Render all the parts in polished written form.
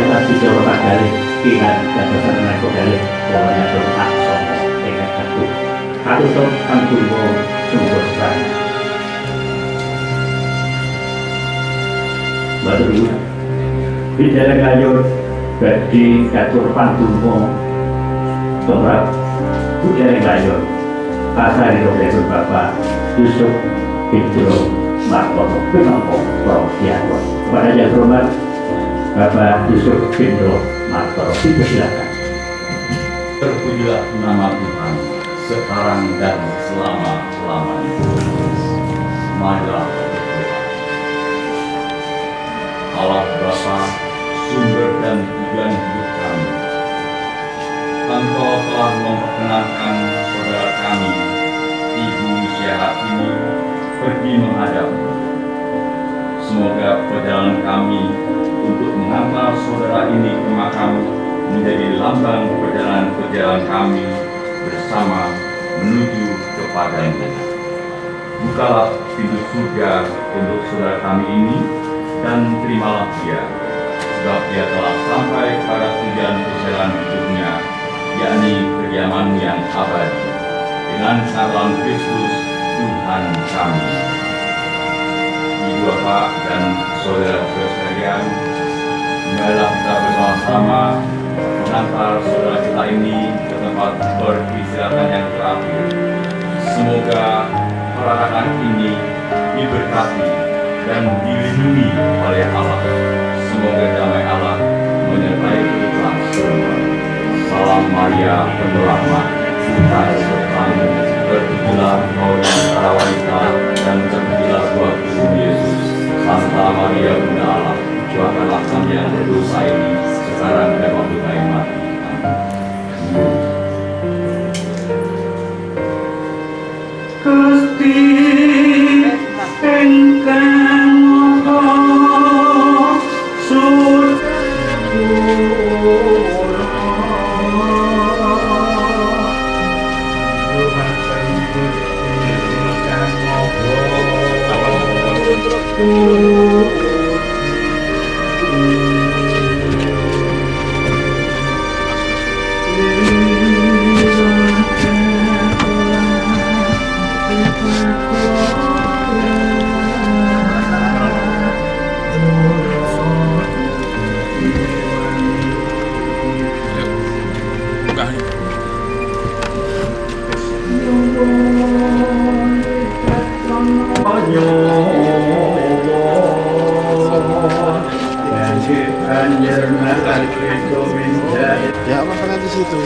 kualitas video kali dengan gagasan mereka kali pokoknya berhak sama dengan satu tuh kan kulo sungguh sana baru bicara kayu bagi katur pantunmo tomrak bicara kayu asal itu Bapak Yusuf Fitro Martono Pinangko Provianto pada yang hormat Bapak Yusuf Fitro Martono dipersilakan. Terpujilah nama Tuhan sekarang dan selama-lamanya. Marilah berdoa. Allah Bapa, sumber dan tujuan hidup kami, Engkau telah memperkenankan saudara kami Ibu Syahad ini pergi menghadap. Semoga perjalanan kami untuk mengantar saudara ini ke makam menjadi lambang perjalanan kami bersama menuju kepadanya. Bukalah pintu surga untuk saudara kami ini dan terimalah dia, sebab dia telah sampai pada tujuan perjalanan hidupnya, yakni kediaman yang abadi dengan dalam Kristus Tuhan kami. Ibu Bapak dan saudara-saudara sekalian, marilah kita bersama-sama mengantar saudara kita ini ke tempat peristirahatan yang terakhir. Semoga perangan ini diberkati dan dilindungi oleh Allah. Semoga damai Allah menyertai kita semua. Salam Maria, penuh rahmat, Tuhan sertamu, berterpujilah engkau di antara wanita dan terpujilah buah tubuhmu Yesus. Santa Maria Bunda Allah, doakanlah kami yang berdosa ini sekarang dan waktu kami mati. Gusti engkang maha suci Ya, apa di situ?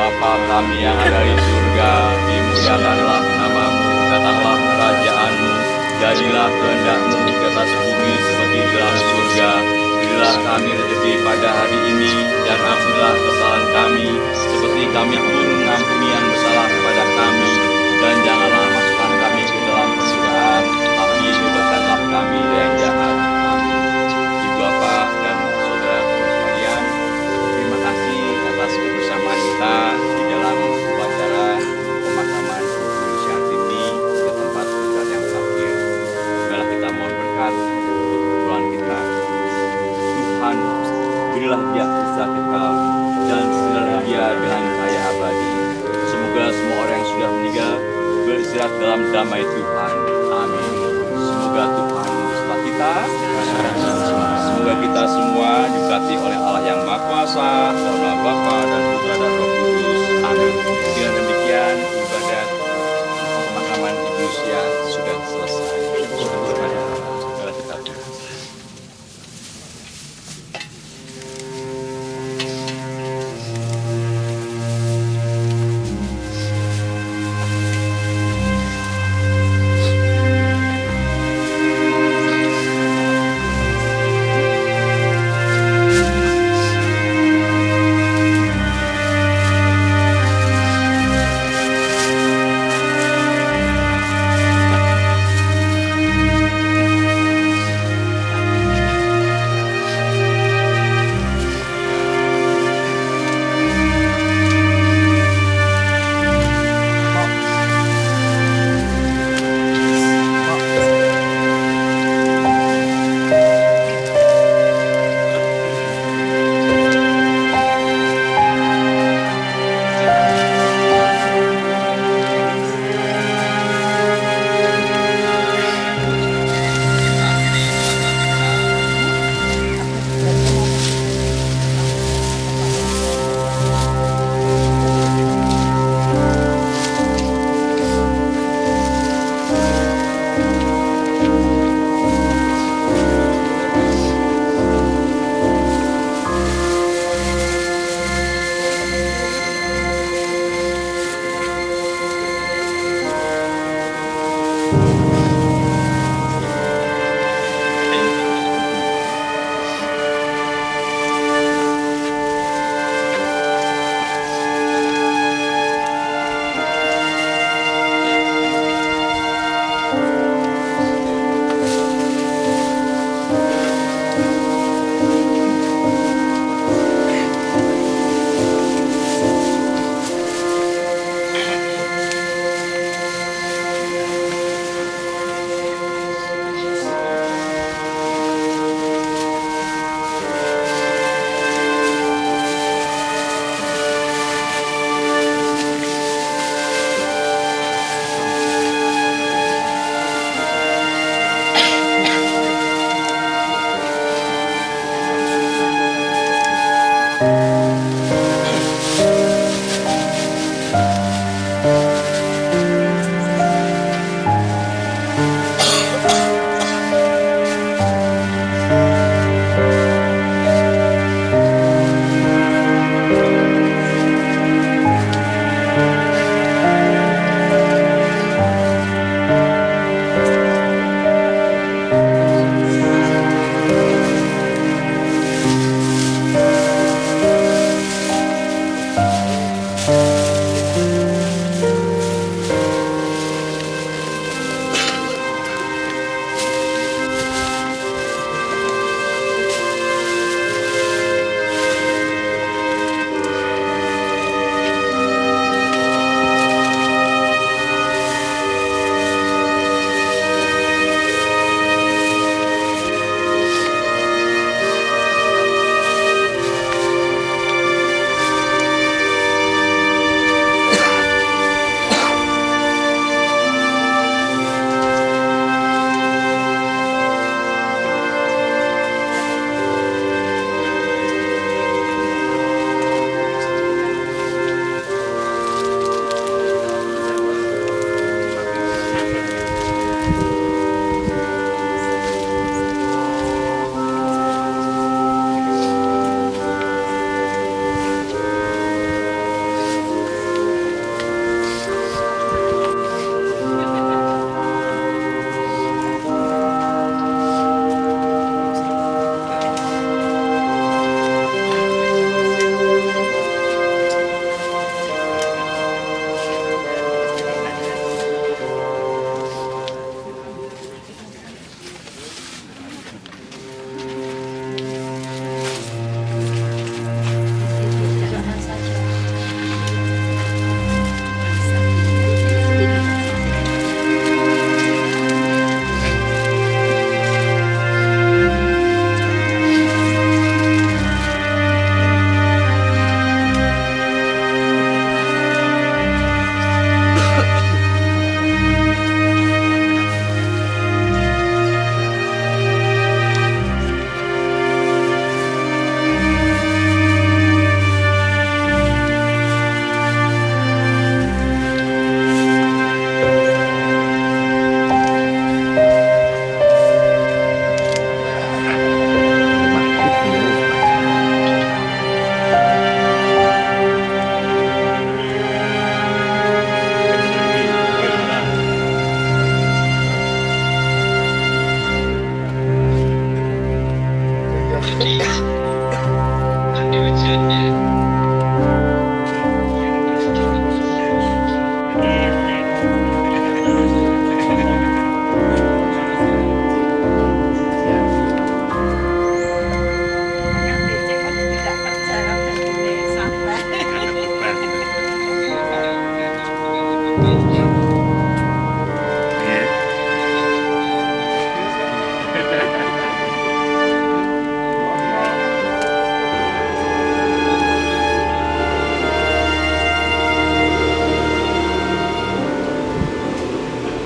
Bapa kami yang ada di surga, dimuliakanlah namamu, datanglah kerajaanmu, jadilah kehendak-mu di atas bumi seperti di dalam surga. Berilah kami rezeki pada hari ini, dan ampunilah kesalahan kami, seperti kami pun mengampuni yang bersalah kepada kami. Dan janganlah masukkan kami ke dalam persidangan, tapi bebaskanlah kami dari yang jahat. Amin. Ibu Bapa dan saudara sekalian, terima kasih atas kebersamaan kita di dalam upacara pemakaman Indonesia ini ke tempat kita yang terakhir. Segala kita mohon berkat untuk perbuatan kita. Tuhan, berilah dia kisah kita dan berilah dia dengan kaya abadi. Semoga semua orang yang sudah meninggal beristirahat dalam damai Tuhan. Amin. Semoga Tuhan bersama kita. Semoga kita semua diberkati oleh Allah yang Maha Kuasa, dalam nama Bapa dan Putra dan Roh Kudus. Amin. Dengan demikian ibadat pemakaman Ibu Lucia sudah selesai. Segala kita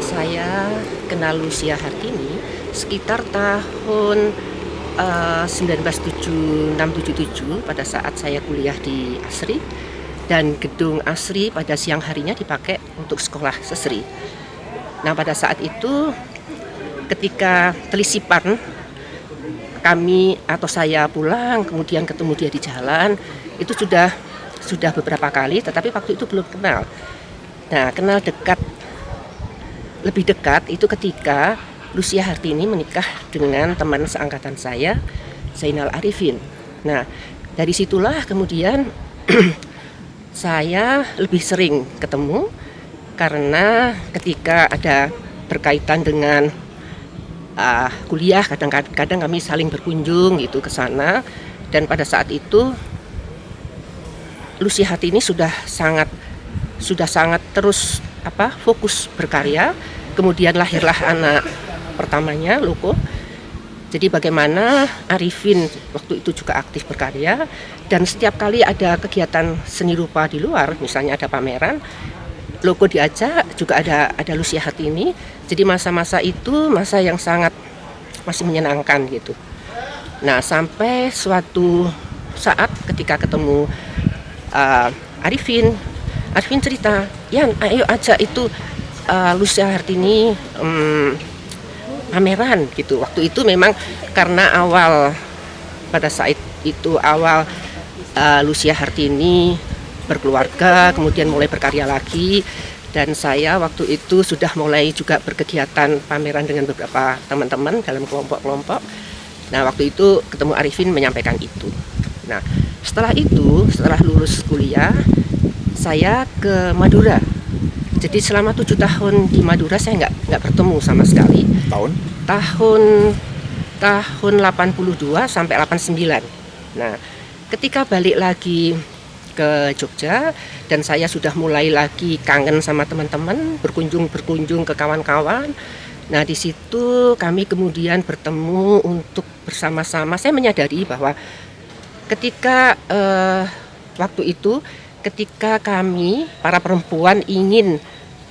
Saya kenal Lucia Hartini sekitar tahun 1976-77 pada saat saya kuliah di ASRI, dan gedung ASRI pada siang harinya dipakai untuk sekolah sesri. Nah, pada saat itu ketika telisipan kami atau saya pulang kemudian ketemu dia di jalan, itu sudah beberapa kali, tetapi waktu itu belum kenal. Nah, kenal lebih dekat itu ketika Lucia Hartini menikah dengan teman seangkatan saya, Zainal Arifin. Nah, dari situlah kemudian saya lebih sering ketemu, karena ketika ada berkaitan dengan kuliah, kadang-kadang kami saling berkunjung gitu ke sana. Dan pada saat itu Lucia Hartini sudah sangat terus fokus berkarya. Kemudian lahirlah anak pertamanya, Loko. Jadi bagaimana Arifin waktu itu juga aktif berkarya, dan setiap kali ada kegiatan seni rupa di luar, misalnya ada pameran, Loko diajak, juga ada Lucia Hartini. Jadi masa-masa itu masa yang masih menyenangkan gitu. Nah, sampai suatu saat ketika ketemu Arifin cerita, "Yan, ayo ajak itu Lucia Hartini pameran," gitu. Waktu itu memang karena pada saat itu Lucia Hartini berkeluarga, kemudian mulai berkarya lagi, dan saya waktu itu sudah mulai juga berkegiatan pameran dengan beberapa teman-teman dalam kelompok-kelompok. Nah, waktu itu ketemu Arifin menyampaikan itu. Nah, setelah lulus kuliah, saya ke Madura. Jadi selama 7 tahun di Madura saya nggak bertemu sama sekali. Tahun 82 sampai 89. Nah, ketika balik lagi ke Jogja dan saya sudah mulai lagi kangen sama teman-teman, berkunjung ke kawan-kawan. Nah, di situ kami kemudian bertemu untuk bersama-sama. Saya menyadari bahwa ketika waktu itu ketika kami para perempuan ingin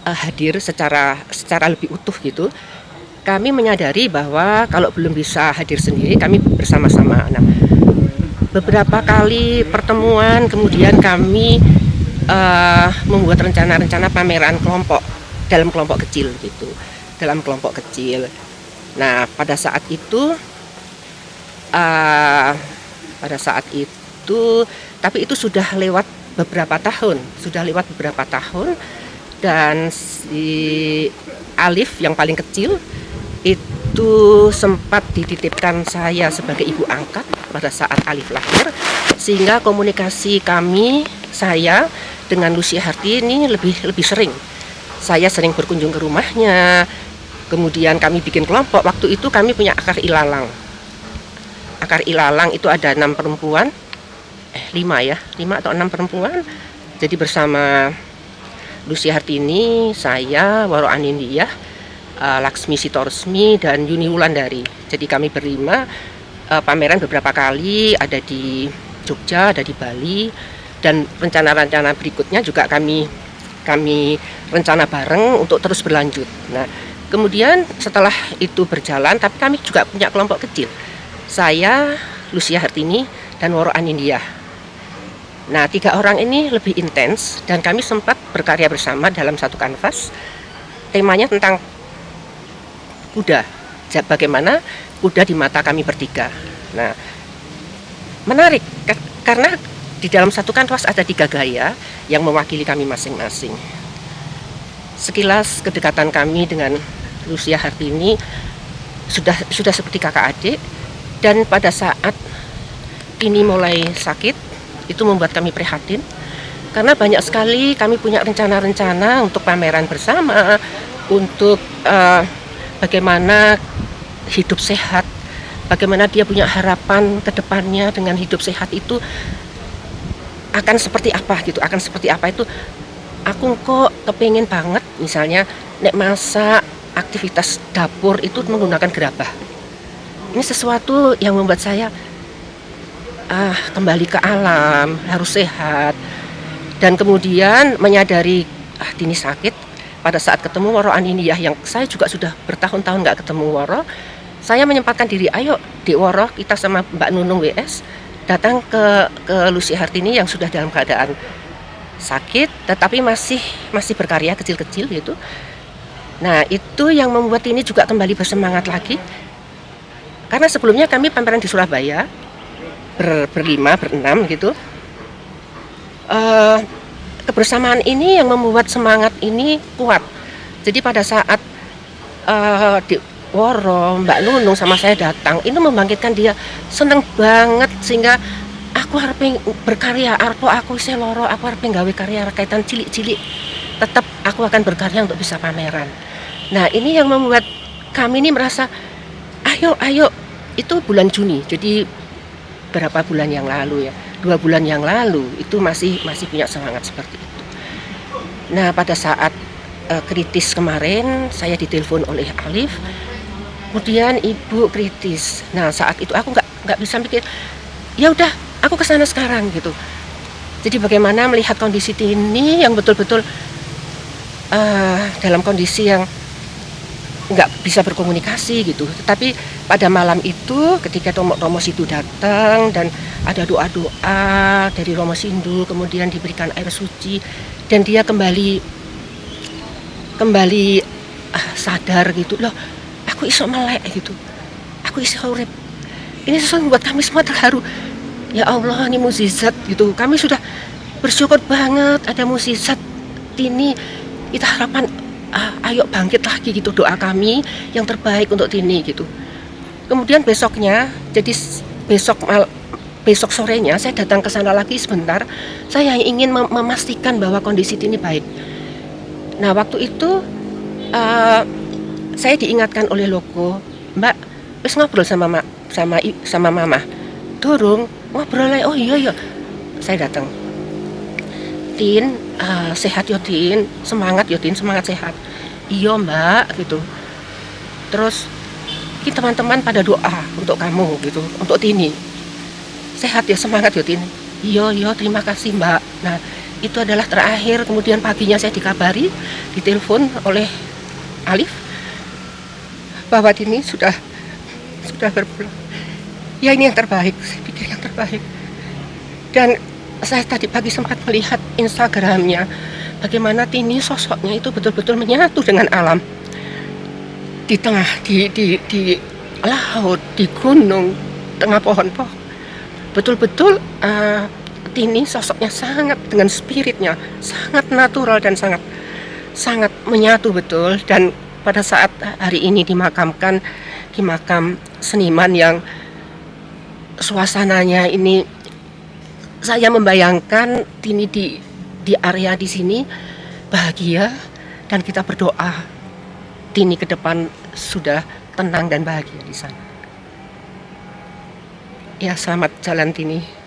hadir secara lebih utuh gitu, kami menyadari bahwa kalau belum bisa hadir sendiri, kami bersama-sama. Nah, beberapa kali pertemuan kemudian kami membuat rencana-rencana pameran dalam kelompok kecil gitu, Nah, pada saat itu tapi itu sudah lewat beberapa tahun, dan si Alif yang paling kecil itu sempat dititipkan saya sebagai ibu angkat pada saat Alif lahir, sehingga komunikasi saya dengan Lucia Hartini lebih sering. Saya sering berkunjung ke rumahnya, kemudian kami bikin kelompok. Waktu itu kami punya akar ilalang. Akar ilalang itu ada 5 atau 6 perempuan. Jadi bersama Lucia Hartini, saya, Waro Anindiyah, Laksmi Sitoresmi, dan Yuni Wulandari. Jadi kami berlima pameran beberapa kali, ada di Jogja, ada di Bali, dan rencana-rencana berikutnya juga kami rencana bareng untuk terus berlanjut. Nah, kemudian setelah itu berjalan, tapi kami juga punya kelompok kecil. Saya, Lucia Hartini, dan Waro Anindiyah. Nah, 3 orang ini lebih intens, dan kami sempat berkarya bersama dalam satu kanvas. Temanya tentang kuda, bagaimana kuda di mata kami bertiga. Nah, menarik karena di dalam satu kanvas ada 3 gaya yang mewakili kami masing-masing. Sekilas kedekatan kami dengan Lucia Hartini sudah seperti kakak adik, dan pada saat ini mulai sakit, itu membuat kami prihatin, karena banyak sekali kami punya rencana-rencana untuk pameran bersama, untuk bagaimana hidup sehat, bagaimana dia punya harapan ke depannya dengan hidup sehat itu akan seperti apa gitu, itu aku kok kepengen banget misalnya nek masak aktivitas dapur itu menggunakan gerabah. Ini sesuatu yang membuat saya kembali ke alam, harus sehat. Dan kemudian menyadari Tini sakit pada saat ketemu Woro Aniniyah yang saya juga sudah bertahun-tahun nggak ketemu Woro. Saya menyempatkan diri, ayo Dek Woro kita sama Mbak Nunung WS datang ke Lucy Hartini yang sudah dalam keadaan sakit tetapi masih berkarya kecil-kecil gitu. Nah itu yang membuat ini juga kembali bersemangat lagi karena sebelumnya kami pameran di Surabaya berlima, berenam gitu. Kebersamaan ini yang membuat semangat ini kuat. Jadi pada saat di Woro, Mbak Nunung sama saya datang, itu membangkitkan dia seneng banget sehingga aku harus berkarya, aku seloro, aku harus nggawe karya kaitan cilik-cilik. Tetap aku akan berkarya untuk bisa pameran. Nah ini yang membuat kami ini merasa ayo itu bulan Juni. Jadi berapa bulan yang lalu ya, 2 bulan yang lalu itu masih punya semangat seperti itu. Nah pada saat kritis kemarin saya ditelepon oleh Alif, kemudian ibu kritis. Nah saat itu aku nggak bisa mikir, ya udah aku kesana sekarang gitu. Jadi bagaimana melihat kondisi Tini yang betul-betul dalam kondisi yang nggak bisa berkomunikasi gitu. Tetapi pada malam itu ketika Romo Sindu datang dan ada doa-doa dari Romo Sindu, kemudian diberikan air suci dan dia kembali sadar gitu loh, aku iso melek gitu, aku iso urip. Ini sesuatu membuat kami semua terharu. Ya Allah, ini mukjizat gitu. Kami sudah bersyukur banget ada mukjizat Tini. Kita harapan ayo bangkit lagi gitu, doa kami yang terbaik untuk Tini gitu. Kemudian besoknya, jadi besok sorenya saya datang ke sana lagi sebentar. Saya ingin memastikan bahwa kondisi Tini baik. Nah waktu itu saya diingatkan oleh Loko, Mbak, wis ngobrol sama Mama. Durung ngobrol lagi. Oh iya, saya datang. Tin, sehat yo Tin, semangat yo Tin, semangat sehat. Iya Mbak gitu. Terus kita teman-teman pada doa untuk kamu gitu, untuk Tini. Sehat ya, semangat yo Tin. Iya, terima kasih Mbak. Nah itu adalah terakhir. Kemudian paginya saya dikabari, ditelepon oleh Alif bahwa Tini sudah berpulang. Ya ini yang terbaik, saya pikir yang terbaik. Dan saya tadi pagi sempat melihat Instagramnya, bagaimana Tini sosoknya itu betul-betul menyatu dengan alam. Di tengah, di laut, di gunung, tengah pohon-pohon. Betul-betul Tini sosoknya sangat dengan spiritnya, sangat natural dan sangat menyatu betul. Dan pada saat hari ini dimakamkan di makam seniman yang suasananya ini, saya membayangkan Tini di area di sini bahagia dan kita berdoa Tini ke depan sudah tenang dan bahagia di sana. Ya, selamat jalan Tini.